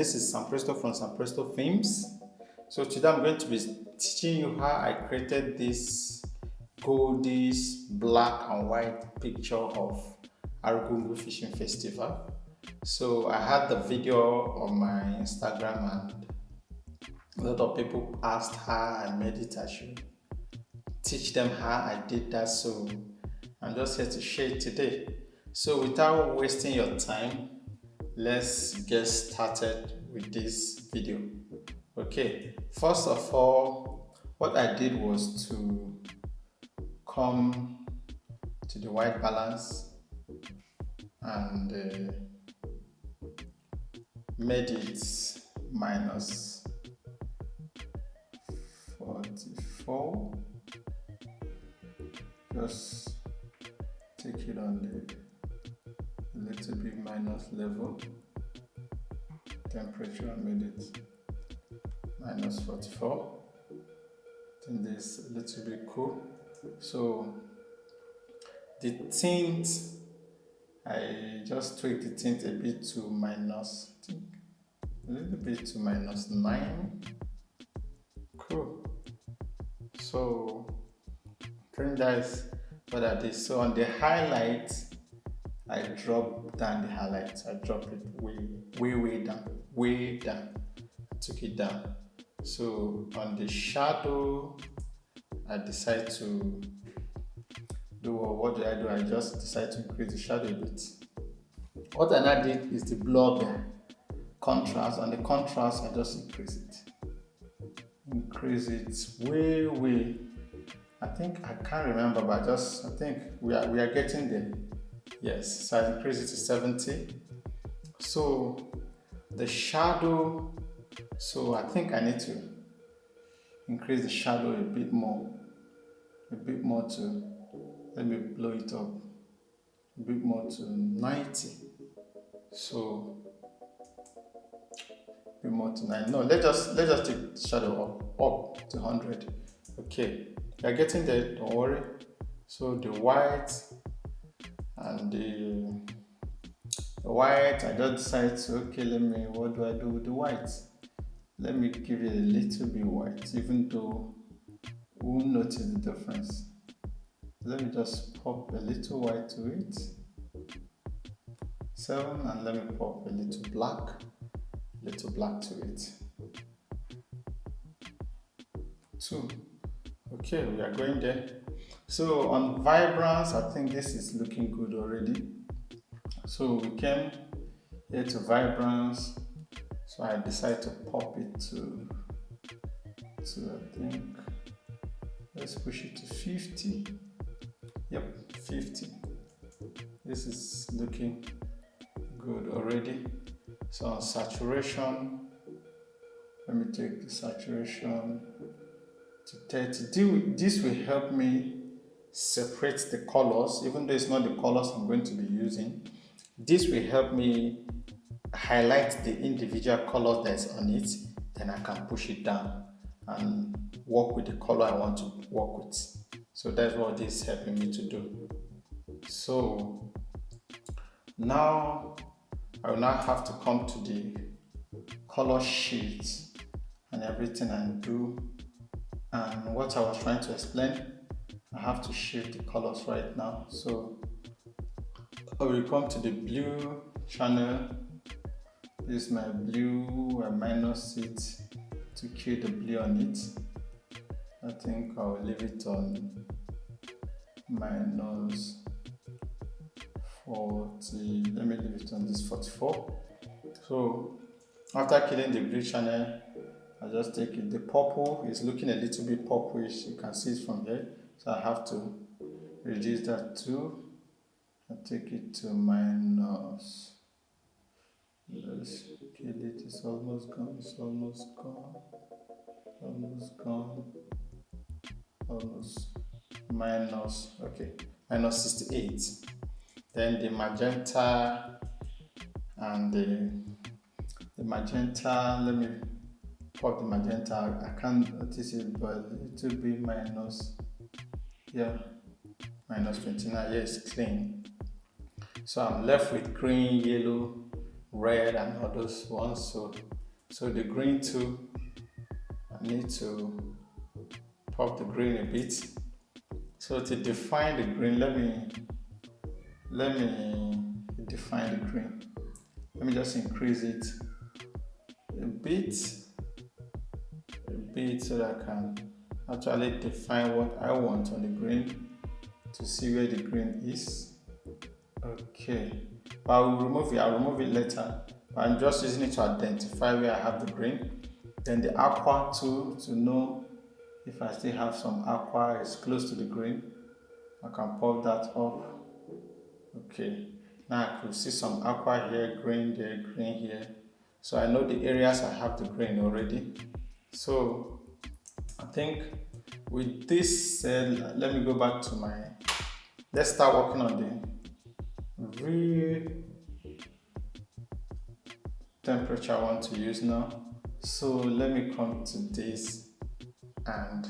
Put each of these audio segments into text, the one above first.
this is Sam Presto from Sam Presto Films. So today I'm going to be teaching you how I created this goldish black and white picture of Fishing Festival. So I had the video on my Instagram and a lot of people asked how I made it. I should teach them how I did that, so I'm just here to share it today. So without wasting your time, let's get started with this video. Okay, first of all, what I did was to come to the white balance and made it minus 44. Just take it on the little bit minus level. Temperature, I made it minus 44. I think this is a little bit cool. So the tint, I just tweaked the tint a bit to minus, I think a little bit to -9. Cool. So I think that's what I did. So on the highlight, I dropped down the highlight. I dropped it way down. I took it down. So on the shadow, I decided to do what did I do? I just decided to increase the shadow a bit. What I now did is to blow up the contrast. On the contrast, I just increase it way. I think I can't remember, but I think we are getting there. Yes, so I increase it to 70. So the shadow, so I think I need to increase the shadow a bit more to, let me blow it up a bit more to 90. So a bit more to 90. No, let's just take the shadow up to 100. Okay, you're getting there, don't worry. So the white and the white, I just decided to, okay, what do I do with the white? Let me give it a little bit white, even though we won't notice the difference. Let me just pop a little white to it. 7, and let me pop a little black to it. 2. Okay, we are going there. So on vibrance, I think this is looking good already. So we came here to vibrance. So I decided to pop it to I think, let's push it to 50. Yep, 50. This is looking good already. So on saturation, let me take the saturation to 30. This will help me separate the colors, even though it's not the colors I'm going to be using. This will help me highlight the individual colors that's on it, then I can push it down and work with the color I want to work with. So that's what this is helping me to do. So now I will now have to come to the color sheet and everything and do, and what I was trying to explain, I have to shift the colors right now. So I will come to the blue channel. This is my blue. I minus it to kill the blue on it. I think I will leave it on minus 40. Let me leave it on this 44. So after killing the blue channel, I just take it. The purple is looking a little bit purplish. You can see it from there. So I have to reduce that too. I take it to minus. Let's kill it. It's almost gone. Almost minus. Okay, minus 68. Then the magenta and the magenta. Let me pop the magenta. I can't notice it, but it will be minus. Yeah, minus 29. Yes, clean. So I'm left with green, yellow, red, and all those ones. So So the green too, I need to pop the green a bit. So to define the green, let me define the green. Let me just increase it a bit so that I can actually define what I want on the green to see where the green is. Okay, but I'll remove it later. But I'm just using it to identify where I have the green. Then the aqua too, to know if I still have some aqua is close to the green. I can pop that up. Okay, now I could see some aqua here, green there, green here. So I know the areas I have the green already. So I think with this said, let me go back to let's start working on the real temperature I want to use now. So let me come to this and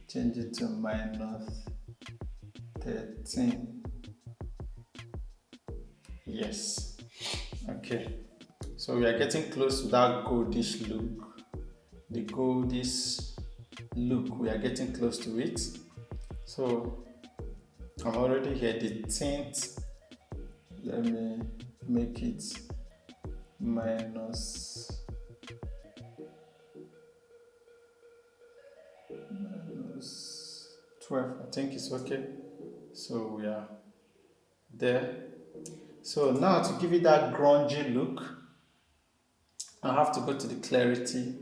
change it to -13. Yes. Okay. So we are getting close to that goldish look. The goldish look, we are getting close to it. So I'm already here. The tint, let me make it -12. I think it's okay. So we are there. So now to give it that grungy look, I have to go to the clarity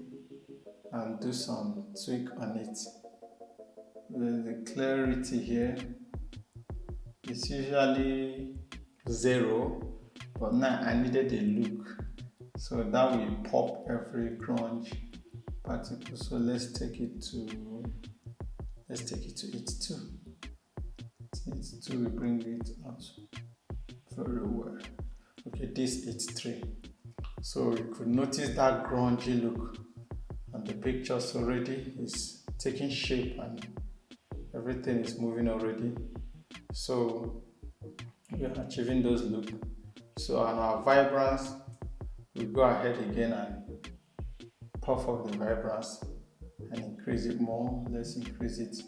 and do some tweak on it. The clarity here is usually 0, but now I needed a look, so that will pop every grunge particle. So let's take it to 82. 82 will bring it out very well. Okay, this 83. So you could notice that grungy look, and the pictures already is taking shape and everything is moving already. So we are achieving those looks. So on our vibrance, we go ahead again and puff up the vibrance and increase it more. Let's increase it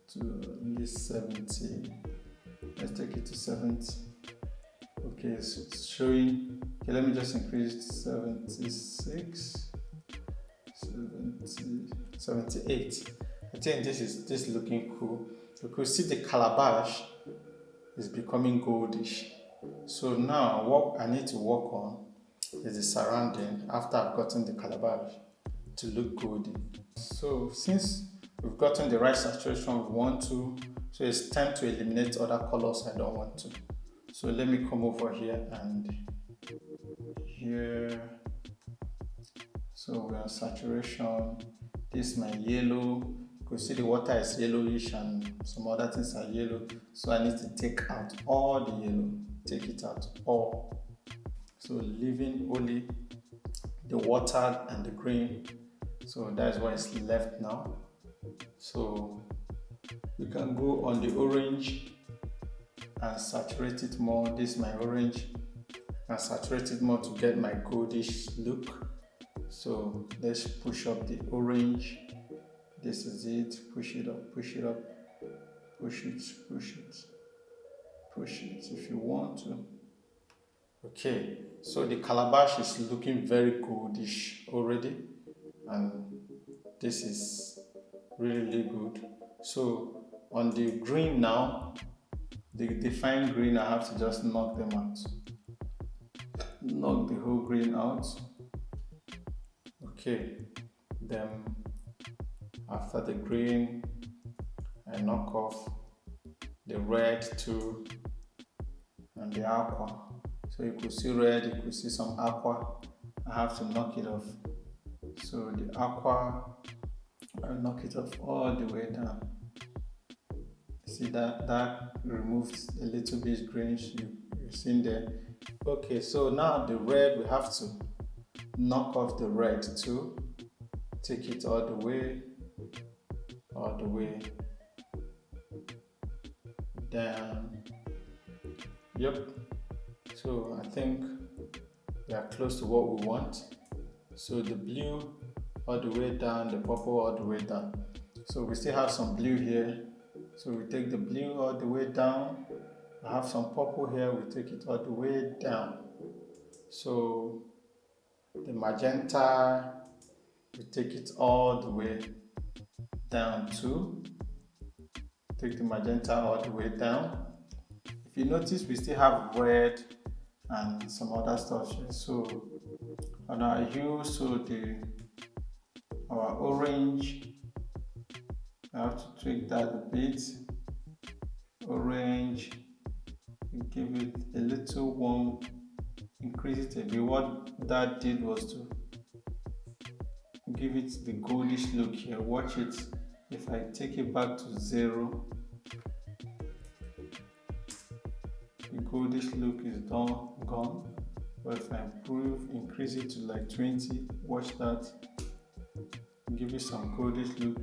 to at least 70. Let's take it to 70. Okay, so it's showing. Okay, let me just increase it to 76, 70, 78. I think this is looking cool. You could see the calabash is becoming goldish. So now what I need to work on is the surrounding after I've gotten the calabash to look golden. So since we've gotten the right saturation we want to, so it's time to eliminate other colors I don't want to. So let me come over here and here. So we're on saturation. This is my yellow. You can see the water is yellowish and some other things are yellow. So I need to take out all the yellow. Take it out all. So leaving only the water and the green. So that's what is left now. So we can go on the orange and saturate it more. This is my orange, and saturate it more to get my goldish look. So let's push up the orange. This is it. Push it up, push it up, push it, push it, push it if you want to. Okay, so the calabash is looking very goldish already, and this is really good. So on the green now, the defined green, I have to just knock them out. Knock the whole green out. Okay, then after the green, I knock off the red too and the aqua. So you could see red, you could see some aqua. I have to knock it off. So the aqua, I knock it off all the way down. See that removed a little bit greenish you've seen there. Okay, so now the red, we have to knock off the red too. Take it all the way down. Yep. So I think we are close to what we want. So the blue all the way down, the purple all the way down. So we still have some blue here. So we take the blue all the way down. I have some purple here, we take it all the way down. So the magenta, we take it all the way down too. Take the magenta all the way down. If you notice, we still have red and some other stuff here. So on our hue, so our orange, I have to tweak that a bit. Orange, give it a little warm, increase it a bit. What that did was to give it the goldish look here. Watch it. If I take it back to 0, the goldish look is gone. But if I increase it to like 20, watch that, give it some goldish look.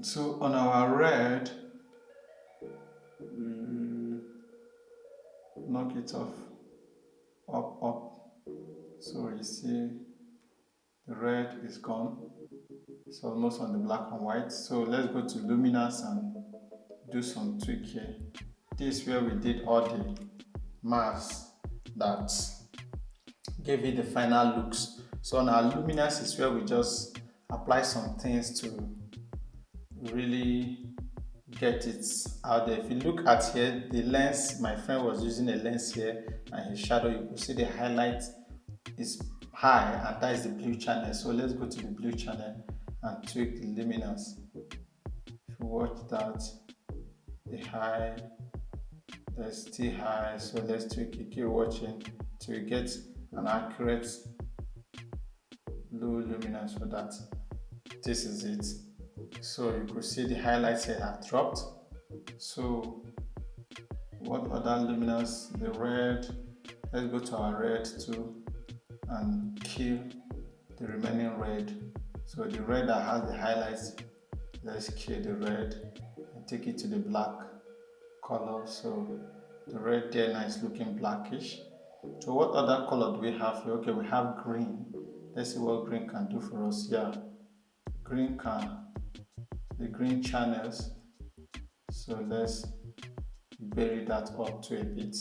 So on our red, knock it off, up. So you see the red is gone. It's almost on the black and white. So let's go to luminance and do some tweak here. This is where we did all the masks that gave it the final looks. So on our luminance is where we just apply some things to really get it out there. If you look at here, the lens, my friend was using a lens here, and his shadow, you can see the highlight is high, and that is the blue channel. So let's go to the blue channel and tweak the luminance. If you watch that, the high, that's still high, so let's tweak it. Keep watching till you get an accurate low luminance for that. This is it. So you could see the highlights here have dropped. So what other luminance? The red. Let's go to our red too and kill the remaining red. So the red that has the highlights, let's kill the red and take it to the black color. So the red there now is looking blackish. So what other color do we have here? Okay, we have green. Let's see what green can do for us. Yeah, green can, the green channels. So let's bury that up to a bit.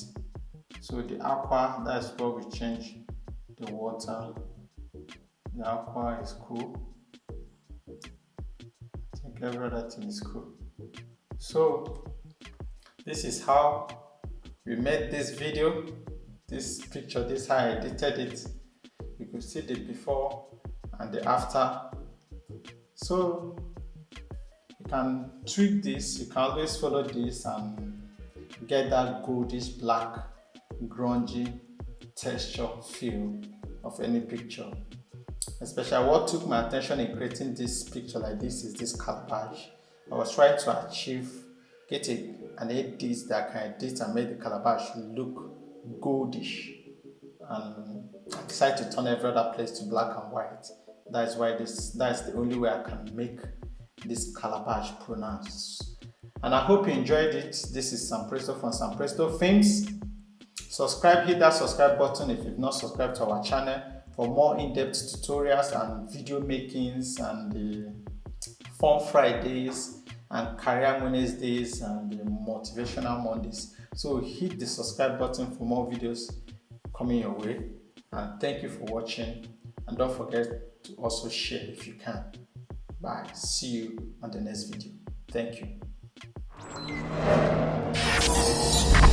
So the aqua, that's where we change the water. The aqua is cool. I think every other thing is cool. So this is how we made this video, this picture. This is how I edited it. You could see the before and the after. So you can tweak this. You can always follow this and get that goldish black grungy texture feel of any picture. Especially what took my attention in creating this picture like this is this calabash. I was trying to achieve, an edit that can edit and make the calabash look goldish. And I decided to turn every other place to black and white. That's the only way I can make this calabash pronounced. And I hope you enjoyed it. This is Sam Presto from Sam Presto Films. Subscribe, hit that subscribe button if you've not subscribed to our channel for more in-depth tutorials and video makings and the Fun Fridays and Career Wednesdays and the Motivational Mondays. So hit the subscribe button for more videos coming your way. And thank you for watching. And don't forget to also share if you can. Bye. See you on the next video. Thank you.